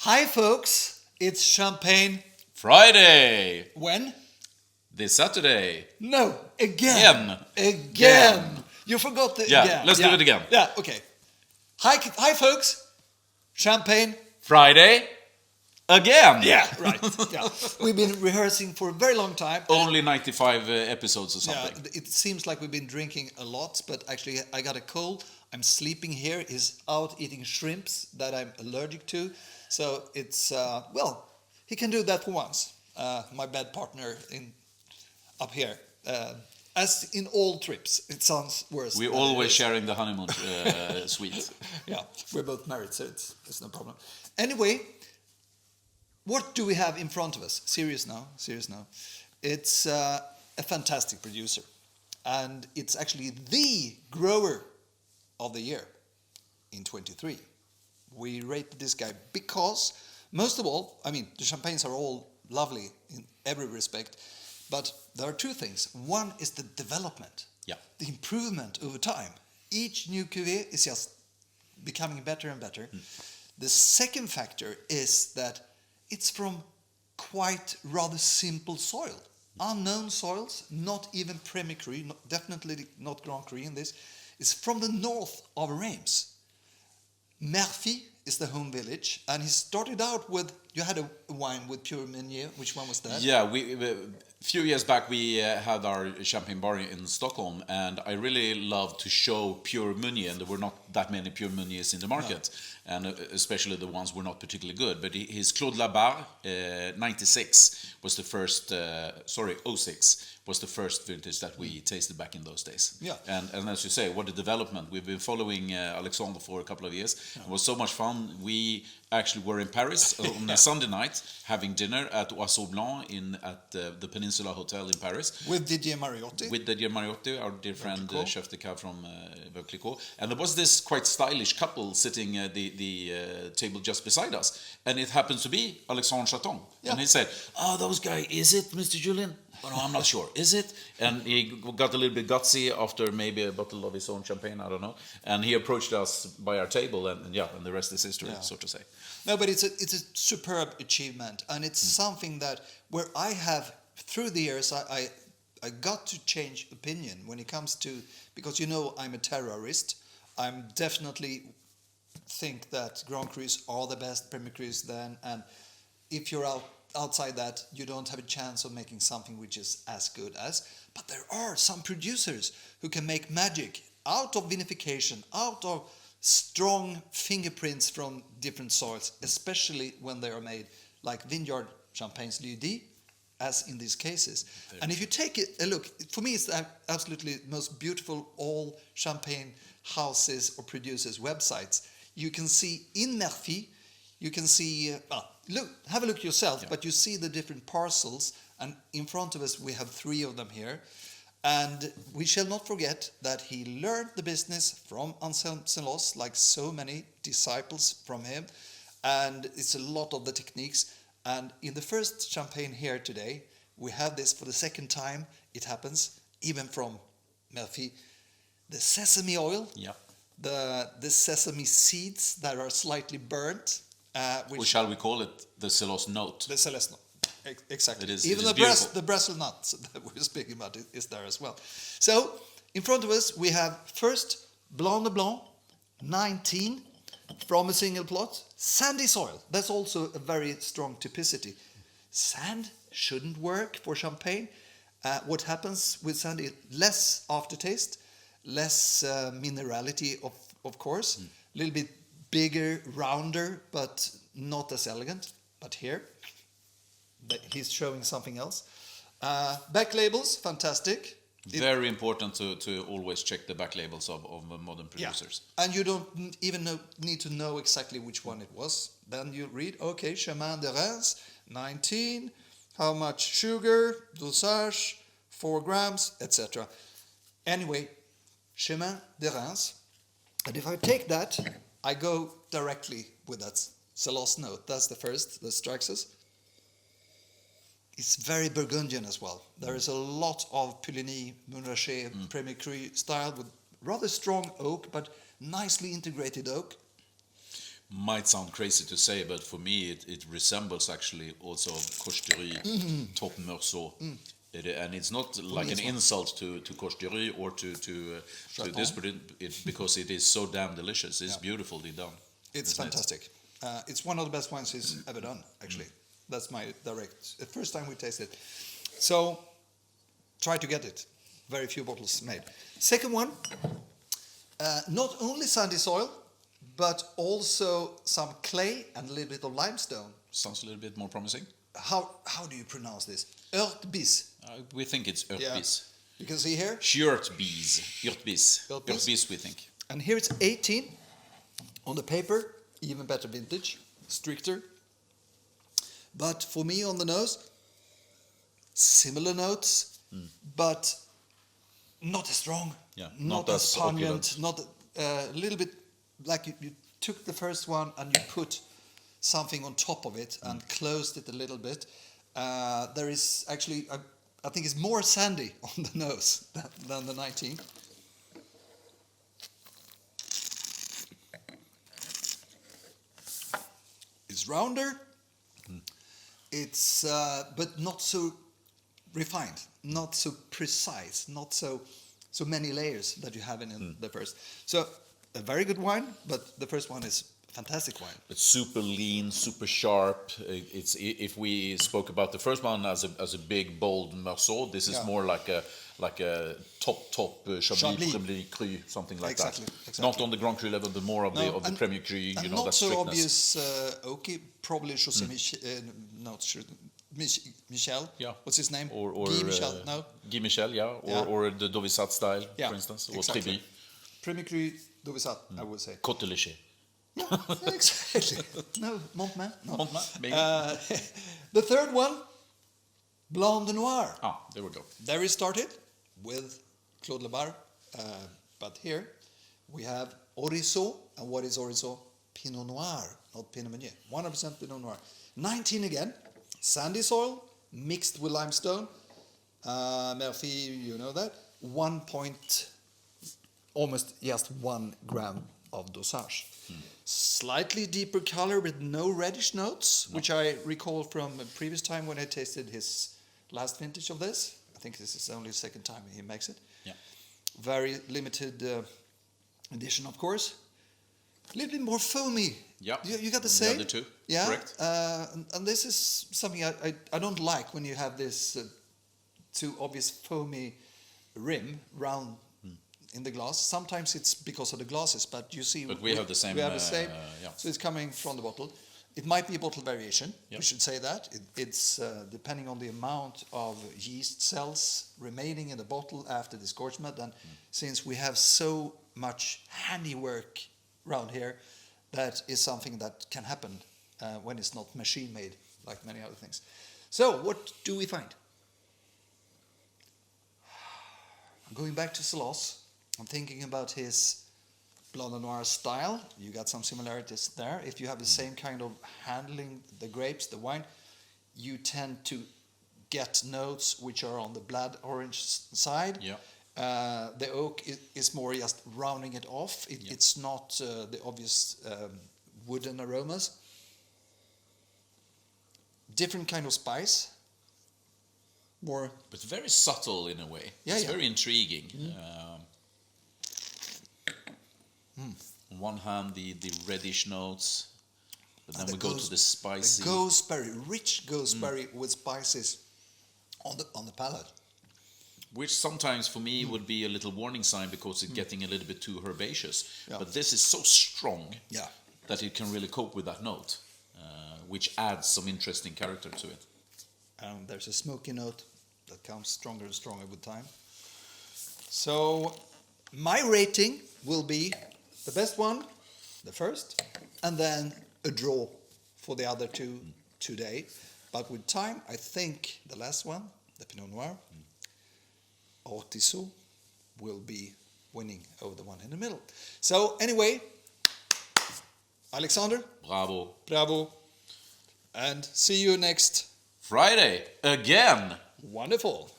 Hi, folks. It's Champagne. Friday, When? this Saturday. No, again. You forgot the Yeah, again. let's do it again. Yeah, okay. Hi, folks. Champagne. Friday, again. Yeah, right. Yeah. We've been rehearsing for a very long time. Only 95 episodes or something. Yeah, it seems like we've been drinking a lot, but actually I got a cold. I'm sleeping here. He's out eating shrimps that I'm allergic to. So it's, he can do that for once. My bed partner up here. As in all trips, it sounds worse. We're than always it is. sharing the honeymoon suite. Yeah, we're both married, so it's no problem. Anyway, what do we have in front of us? Serious now. It's a fantastic producer. And it's actually the grower of the year in 23. We rated this guy because, most of all, I mean, the champagnes are all lovely in every respect, but there are two things. One is the development, the improvement over time. Each new cuvée is just becoming better and better. The second factor is that it's from quite rather simple soil. Unknown soils, not even Premier Cru, definitely not Grand Cru in this. It's from the north of Reims. Murphy is the home village, and he started out with, you had a wine with Pure Meunier. Which one was that? Yeah, a few years back we had our champagne bar in Stockholm, and I really loved to show Pure Meunier, and there were not that many Pure Meuniers in the market, and especially the ones were not particularly good. But his Claude Labarre 96 was the first, 06 was the first vintage that we tasted back in those days. Yeah. And as you say, what a development. We've been following Alexandre for a couple of years. It was so much fun. We actually were in Paris on a Sunday night having dinner at Oiseau Blanc at the Peninsula Hotel in Paris. With Didier Mariotti. With Didier Mariotti, our dear friend, chef de cave from Veuve-Clicquot. And there was this quite stylish couple sitting at the table just beside us. And it happens to be Alexandre Chartogne. Yeah. And he said, those guys, is it, Mr. Julien? Oh, no, I'm not sure. Is it? And he got a little bit gutsy after maybe a bottle of his own champagne, I don't know. And he approached us by our table, and the rest is history, so to say. No, but it's a superb achievement, and it's something that where I have through the years I got to change opinion when it comes to, because I'm a terrorist. I'm definitely think that Grand Crus are the best Premier Crus then, and if you're outside that, you don't have a chance of making something which is as good as. But there are some producers who can make magic out of vinification, out of strong fingerprints from different soils, especially when they are made like vineyard champagnes Ludi, as in these cases. And if you take a look, for me it's absolutely most beautiful all champagne houses or producers' websites. You can see in Murphy, you can see, have a look yourself, but you see the different parcels, and in front of us we have 3 of them here. And we shall not forget that he learned the business from Anselme Selos, like so many disciples from him, and it's a lot of the techniques. And in the first champagne here today, we have this for the second time. It happens, even from Murphy. The sesame oil, the sesame seeds that are slightly burnt. Or shall we call it the Selos note? The Selos note. Exactly. Even the Brussels nuts that we're speaking about is there as well. So, in front of us, we have first Blanc de Blanc, 19, from a single plot. Sandy soil. That's also a very strong typicity. Sand shouldn't work for champagne. What happens with sandy? Less aftertaste, less minerality, of course. A little bit bigger, rounder, but not as elegant. But here, he's showing something else. Back labels, fantastic. Very important to always check the back labels of modern producers. Yeah. And you don't even need to know exactly which one it was. Then you read, okay, Chemin de Reims, 19, how much sugar, dosage, 4 grams, etc. Anyway, Chemin de Reims. And if I take that, I go directly with that Selos note. That's the first that strikes us. It's very Burgundian as well. There is a lot of Puligny, Montrachet, Premier Cru style with rather strong oak, but nicely integrated oak. might sound crazy to say, but for me it resembles actually also Coche-de-Rue Top Meursault. And it's not like an insult to Coche-de-Rue or to this, but because it is so damn delicious. It's beautifully done. It's fantastic. It's one of the best wines he's ever done, actually. That's my direct. The first time we tasted it. So try to get it. Very few bottles made. Second one, not only sandy soil, but also some clay and a little bit of limestone. Sounds a little bit more promising. How do you pronounce this? Ørtbis. We think it's Ørtbis. You can see here. Ørtbis. Ørtbis. Ørtbis. Ørtbis, we think. And here it's 18 on the paper. Even better vintage, stricter. But for me on the nose, similar notes, but not as strong. Yeah, not as pungent. Not a little bit like you took the first one and you put something on top of it and closed it a little bit. There is actually, I think it's more sandy on the nose than the 19. It's rounder. It's but not so refined, not so precise, not so many layers that you have in the first. So a very good wine, but the first one is fantastic wine. It's super lean, super sharp. It's if we spoke about the first one as a big bold Meursault, this is more like a top Chablis Cru, something like that. Exactly. Not on the Grand Cru level, but more of the Premier Cru. You know, not that so strictness. obvious oaky. Probably José Michel. Yeah. What's his name? Or Guy Michel. No. Guy Michel, or the Dovisat style, for instance, or exactly. Tribu. Premier Cru Dovisat, I would say. Côte de Léger. Yeah, exactly. No, Montmain. No. Montmain, maybe. The third one, Blanc de Noir. There we go. There we started with Claude Lebar, but here we have Orisot. And what is Orisot? Pinot Noir, not Pinot Meunier. 100% Pinot Noir. 19 again, sandy soil mixed with limestone. Murphy, you know that. Almost just 1 gram of dosage. Slightly deeper color with no reddish notes, which I recall from a previous time when I tasted his last vintage of this. I think this is only the second time he makes it. Yeah. Very limited edition, of course. A little bit more foamy. Yeah. You got the same? The other two. Yeah. Correct. And this is something I don't like when you have this too obvious foamy rim round in the glass. Sometimes it's because of the glasses, but you see. But we have the same. We have the same. Yeah. So it's coming from the bottle. It might be a bottle variation. Yep. We should say that. It's depending on the amount of yeast cells remaining in the bottle after disgorgement. And since we have so much handiwork around here, that is something that can happen when it's not machine made, like many other things. So what do we find? I'm going back to Salos. I'm thinking about his Blanc de Noir style. You got some similarities there. If you have the same kind of handling the grapes, the wine, you tend to get notes which are on the blood orange side. Yeah. The oak is more just rounding it off. It's not the obvious wooden aromas. Different kind of spice. More, but very subtle in a way. Yeah, it's yeah. very intriguing. On one hand, the reddish notes, but then we go to the spicy. The gooseberry, rich gooseberry with spices on the palate. Which sometimes for me would be a little warning sign because it's getting a little bit too herbaceous. Yeah. But this is so strong Yeah. that it can really cope with that note, which adds some interesting character to it. There's a smoky note that comes stronger and stronger with time. So my rating will be the best one, the first, and then a draw for the other two today. But with time, I think the last one, the Pinot Noir, Ortisot, will be winning over the one in the middle. So anyway, Alexander, Bravo. and see you next Friday again. Wonderful.